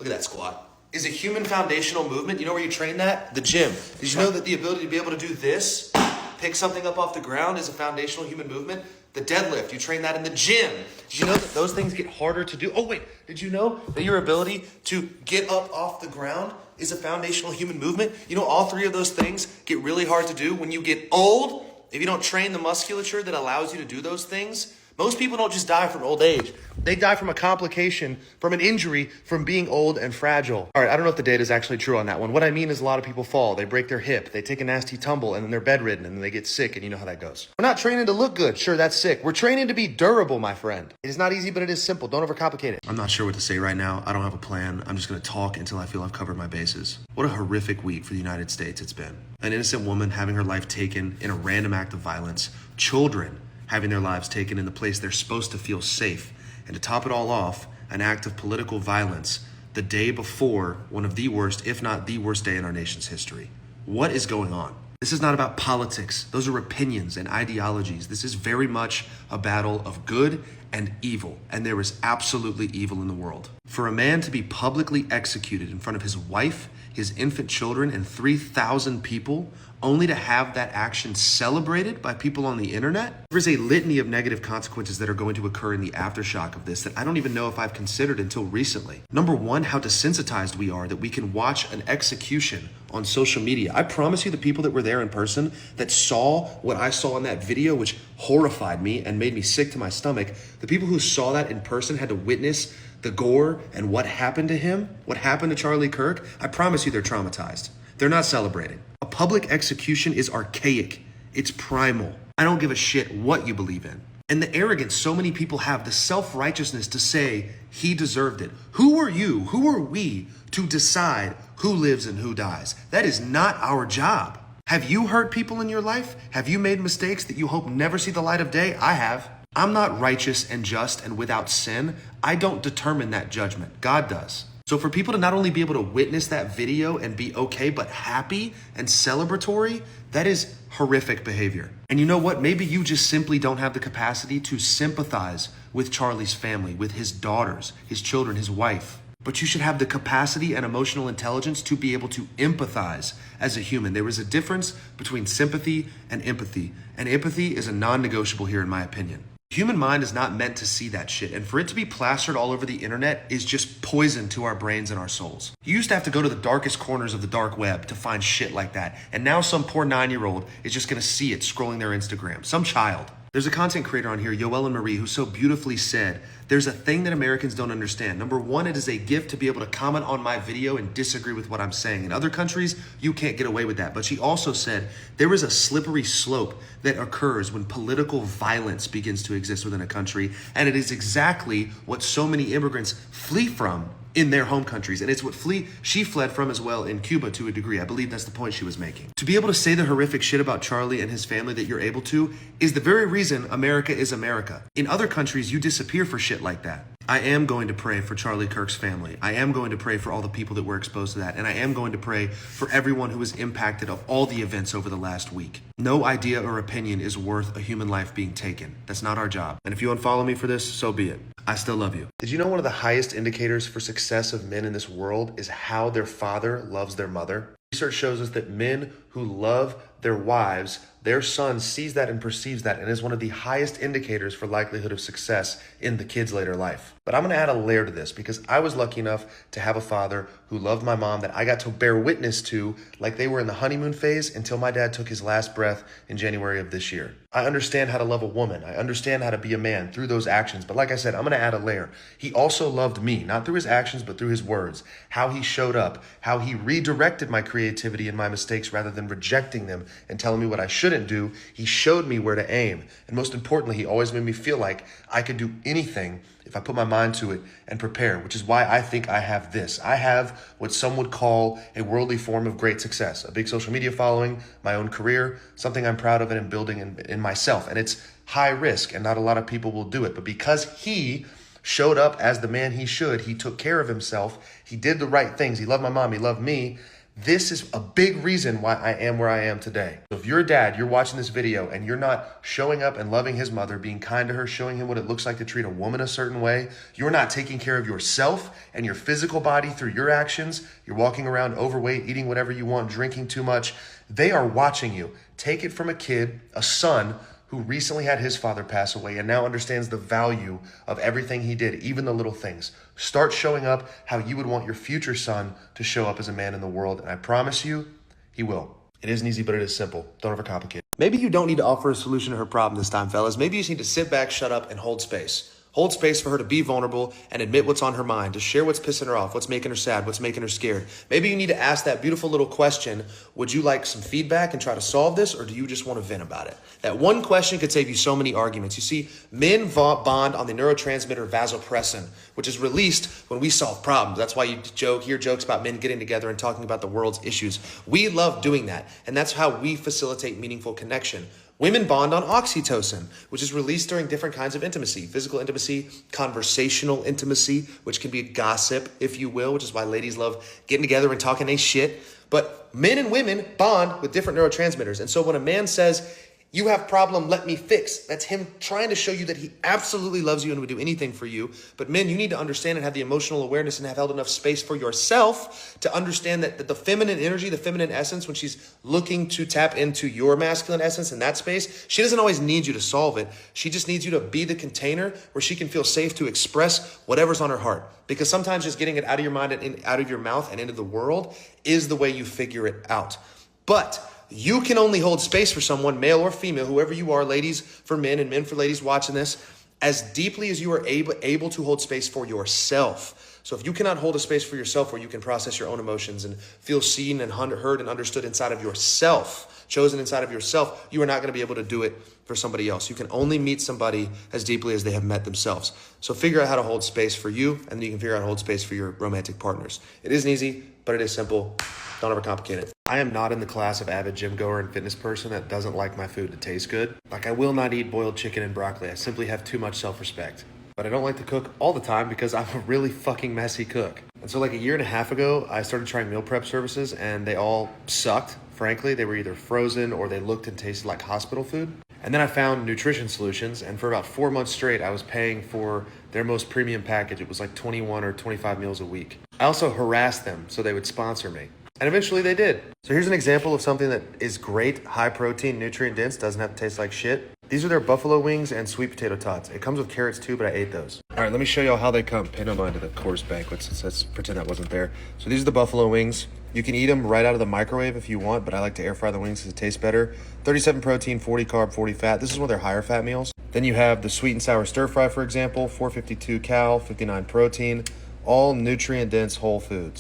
Look at that squat. Is a human foundational movement. You know where you train that? The gym. Did you know that the ability to be able to do this, pick something up off the ground, is a foundational human movement? The deadlift, you train that in the gym. Did you know that those things get harder to do? Oh wait, did you know that your ability to get up off the ground is a foundational human movement? You know all three of those things get really hard to do when you get old. If you don't train the musculature that allows you to do those things, most people don't just die from old age. They die from a complication, from an injury, from being old and fragile. All right, I don't know if the data is actually true on that one. What I mean is a lot of people fall, they break their hip, they take a nasty tumble, and then they're bedridden, and then they get sick, and you know how that goes. We're not training to look good. Sure, that's sick. We're training to be durable, my friend. It is not easy, but it is simple. Don't overcomplicate it. I'm not sure what to say right now. I don't have a plan. I'm just going to talk until I feel I've covered my bases. What a horrific week for the United States it's been. An innocent woman having her life taken in a random act of violence. Children having their lives taken in the place they're supposed to feel safe. And to top it all off, an act of political violence the day before one of the worst, if not the worst day in our nation's history. What is going on? This is not about politics. Those are opinions and ideologies. This is very much a battle of good and evil, and there is absolutely evil in the world. For a man to be publicly executed in front of his wife, his infant children, and 3,000 people, only to have that action celebrated by people on the internet? There's a litany of negative consequences that are going to occur in the aftershock of this that I don't even know if I've considered until recently. Number one, how desensitized we are that we can watch an execution on social media. I promise you the people that were there in person that saw what I saw in that video, which horrified me and made me sick to my stomach, the people who saw that in person had to witness the gore and what happened to him, what happened to Charlie Kirk. I promise you they're traumatized. They're not celebrating. A public execution is archaic. It's primal. I don't give a shit what you believe in. And the arrogance so many people have, the self-righteousness to say he deserved it. Who are you? Who are we to decide who lives and who dies? That is not our job. Have you hurt people in your life? Have you made mistakes that you hope never see the light of day? I have. I'm not righteous and just and without sin. I don't determine that judgment. God does. So for people to not only be able to witness that video and be okay, but happy and celebratory, that is horrific behavior. And you know what? Maybe you just simply don't have the capacity to sympathize with Charlie's family, with his daughters, his children, his wife. But you should have the capacity and emotional intelligence to be able to empathize as a human. There is a difference between sympathy and empathy is a non-negotiable here in my opinion. The human mind is not meant to see that shit, and for it to be plastered all over the internet is just poison to our brains and our souls. You used to have to go to the darkest corners of the dark web to find shit like that, and now some poor 9-year-old is just gonna see it scrolling their Instagram. Some child. There's a content creator on here, Yoel and Marie, who so beautifully said, there's a thing that Americans don't understand. Number one, it is a gift to be able to comment on my video and disagree with what I'm saying. In other countries, you can't get away with that. But she also said, there is a slippery slope that occurs when political violence begins to exist within a country. And it is exactly what so many immigrants flee from in their home countries. And it's what she fled from as well in Cuba to a degree. I believe that's the point she was making. To be able to say the horrific shit about Charlie and his family that you're able to is the very reason America is America. In other countries, you disappear for shit like that. I am going to pray for Charlie Kirk's family. I am going to pray for all the people that were exposed to that. And I am going to pray for everyone who was impacted of all the events over the last week. No idea or opinion is worth a human life being taken. That's not our job. And if you unfollow me for this, so be it. I still love you. Did you know one of the highest indicators for success of men in this world is how their father loves their mother? Research shows us that men who love their wives, their son sees that and perceives that and is one of the highest indicators for likelihood of success in the kid's later life. But I'm going to add a layer to this because I was lucky enough to have a father who loved my mom that I got to bear witness to like they were in the honeymoon phase until my dad took his last breath in January of this year. I understand how to love a woman. I understand how to be a man through those actions. But like I said, I'm going to add a layer. He also loved me, not through his actions, but through his words, how he showed up, how he redirected my creativity and my mistakes rather than rejecting them and telling me what I shouldn't do. He showed me where to aim. And most importantly, he always made me feel like I could do anything if I put my mind to it and prepare, which is why I think I have this. I have what some would call a worldly form of great success, a big social media following, my own career, something I'm proud of and am building in myself. And it's high risk and not a lot of people will do it. But because he showed up as the man he should, he took care of himself, he did the right things, he loved my mom, he loved me, This is a big reason why I am where I am today. So if you're a dad, you're watching this video and you're not showing up and loving his mother, being kind to her, showing him what it looks like to treat a woman a certain way, you're not taking care of yourself and your physical body through your actions, you're walking around overweight, eating whatever you want, drinking too much, they are watching you. Take it from a kid, a son, who recently had his father pass away and now understands the value of everything he did, even the little things. Start showing up how you would want your future son to show up as a man in the world, and I promise you, he will. It isn't easy, but it is simple. Don't overcomplicate it. Maybe you don't need to offer a solution to her problem this time, fellas. Maybe you just need to sit back, shut up, and hold space. Hold space for her to be vulnerable and admit what's on her mind, to share what's pissing her off, what's making her sad, what's making her scared. Maybe you need to ask that beautiful little question, would you like some feedback and try to solve this, or do you just want to vent about it? That one question could save you so many arguments. You see, men bond on the neurotransmitter vasopressin, which is released when we solve problems. That's why you hear jokes about men getting together and talking about the world's issues. We love doing that, and that's how we facilitate meaningful connection. Women bond on oxytocin, which is released during different kinds of intimacy, physical intimacy, conversational intimacy, which can be gossip, if you will, which is why ladies love getting together and talking a shit. But men and women bond with different neurotransmitters. And so when a man says, you have problem, let me fix, that's him trying to show you that he absolutely loves you and would do anything for you. But men, you need to understand and have the emotional awareness and have held enough space for yourself to understand that the feminine energy, the feminine essence, when she's looking to tap into your masculine essence in that space, she doesn't always need you to solve it. She just needs you to be the container where she can feel safe to express whatever's on her heart. Because sometimes just getting it out of your mind and out of your mouth and into the world is the way you figure it out. But you can only hold space for someone, male or female, whoever you are, ladies for men and men for ladies watching this, as deeply as you are able to hold space for yourself. So if you cannot hold a space for yourself where you can process your own emotions and feel seen and heard and understood inside of yourself, chosen inside of yourself, you are not going to be able to do it for somebody else. You can only meet somebody as deeply as they have met themselves. So figure out how to hold space for you, and then you can figure out how to hold space for your romantic partners. It isn't easy, but it is simple. Don't overcomplicate it. I am not in the class of avid gym goer and fitness person that doesn't like my food to taste good. Like, I will not eat boiled chicken and broccoli. I simply have too much self-respect. But I don't like to cook all the time because I'm a really fucking messy cook. And so like a year and a half ago, I started trying meal prep services and they all sucked. Frankly, they were either frozen or they looked and tasted like hospital food. And then I found Nutrition Solutions, and for about 4 months straight, I was paying for their most premium package. It was like 21 or 25 meals a week. I also harassed them so they would sponsor me. And eventually they did. So here's an example of something that is great, high protein, nutrient dense, doesn't have to taste like shit. These are their buffalo wings and sweet potato tots. It comes with carrots too, but I ate those. All right, let me show y'all how they come. Pay no mind to the course banquets. Let's pretend that wasn't there. So these are the buffalo wings. You can eat them right out of the microwave if you want, but I like to air fry the wings because it tastes better. 37 protein, 40 carb, 40 fat. This is one of their higher fat meals. Then you have the sweet and sour stir fry, for example, 452 cal, 59 protein, all nutrient dense whole foods.